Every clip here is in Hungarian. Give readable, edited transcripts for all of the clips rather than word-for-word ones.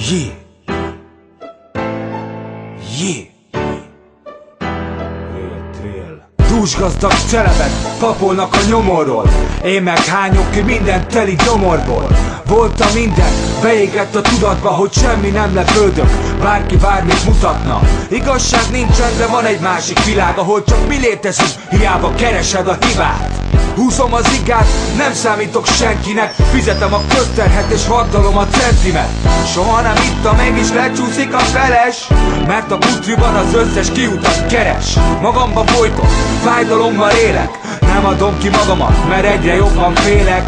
Jé. Jé. Dúsgazdag celebek papolnak a nyomorról. Én meg hányok ki minden teli gyomorból. Voltam minden, beégett a tudatba, hogy semmi nem lepődök, bárki bármit mutatna. Igazság nincsen, de van egy másik világ, ahol csak mi létezünk, hiába keresed a hibát. Húzom az igát, nem számítok senkinek, fizetem a közterhet és hordalom a centimet. Soha nem ittam, mégis lecsúszik a feles, mert a butriban az összes kiutat keres. Magamba folytok, fájdalommal élek, nem adom ki magamat, mert egyre jobban félek.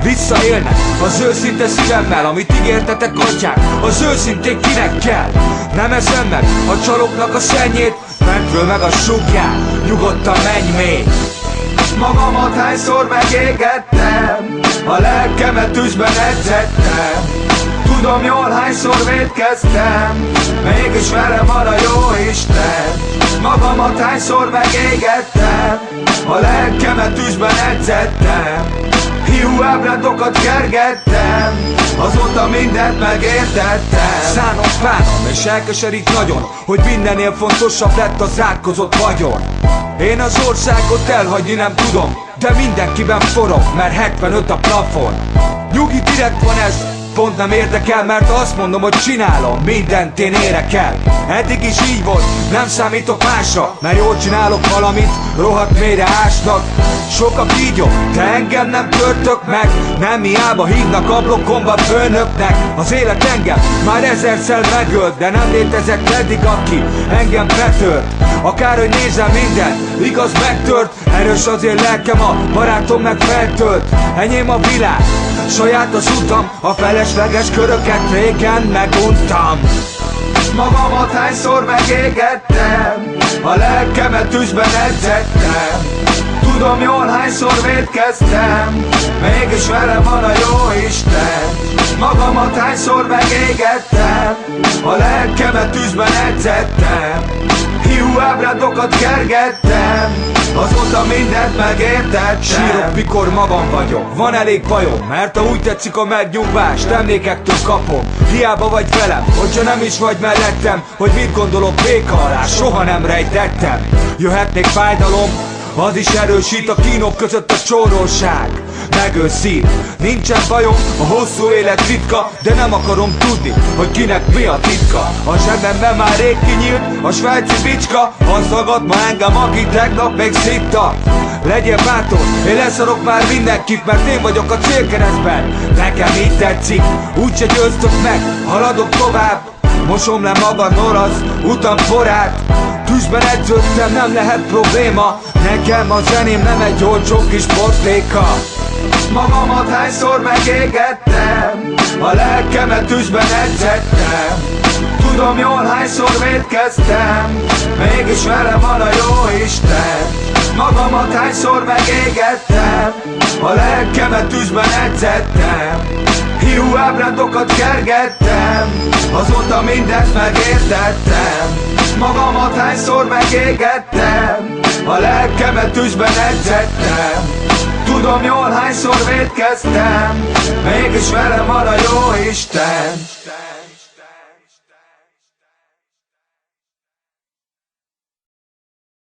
Visszaélnek az őszinte szívemmel, amit ígértetek atyák, az őszintén kinek kell. Nem eszem meg a csalóknak a szennyét, fentről meg a súgját, nyugodtan menj még. Magamat hányszor megégettem, a lelkemet tűzben edzettem. Tudom jól hányszor vétkeztem, mégis velem van a jó Isten. Magamat hányszor megégettem, a lelkemet tűzben edzettem. Hiú ábrándоkat kergettem, azóta mindent megértettem. Szánom fánom és elkeserít nagyon, hogy mindennél fontosabb lett az átkozott vagyon. Én az országot elhagyni nem tudom, de mindenkiben forog, mert 75 a plafon. Nyugi, direkt van ez, pont nem érdekel, mert azt mondom, hogy csinálom, mindent én érek el. Eddig is így volt, nem számítok másra, mert jól csinálok valamit, rohadt mélyre ásnak. Sokak kígyok, de engem nem törtök meg, nem hiába hívnak a blokkomba főnöknek. Az élet engem már ezerszer megölt, de nem létezett eddig, aki engem betört. Akárhogy nézem minden, igaz megtört, erős azért lelkem, a barátom meg feltölt. Enyém a világ, saját az utam, a felesleges köröket régen meguntam. Magamat hányszor megégettem, a lelkemet tűzben edzettem. Tudom jól hányszor vétkeztem, mégis velem van a jó Isten. Magamat hányszor megégettem, a lelkemet tűzben edzettem. Hiú ábrándokat kergettem, azóta mindent megértettem. Sírok, mikor magam vagyok, van elég bajom, mert ha úgy tetszik a megnyugvást, emlékektől kapom. Hiába vagy velem, hogyha nem is vagy mellettem, hogy mit gondolok béka alá, soha nem rejtettem. Jöhet még fájdalom, az is erősít, a kínok között a csórolság megőszít. Nincsen bajom, a hosszú élet ritka, de nem akarom tudni, hogy kinek mi a titka. A zsebemben már rég kinyílt a svájci bicska, az szagad ma engem, aki tegnap még szitta. Legyél bátor, én leszarok már mindenkit, mert én vagyok a célkeresztben. Nekem így tetszik, úgyse győztök meg, haladok tovább. Mosom le magad orasz, utam forrát. Tűzben edződtem, nem lehet probléma. Nekem a zeném nem egy olcsó kis portléka. Magamat hányszor megégettem, a lelkemet tűzben edzettem. Tudom jól hányszor vétkeztem, mégis velem van a jó Isten. Magamat hányszor megégettem, a lelkemet tűzben edzettem. Hiú ábrándokat kergettem, azóta mindent megértettem. Magamat hányszor megégettem, a lelkemet tűzben edzettem. Tudom jól hányszor vétkeztem, mégis velem van a jó Isten.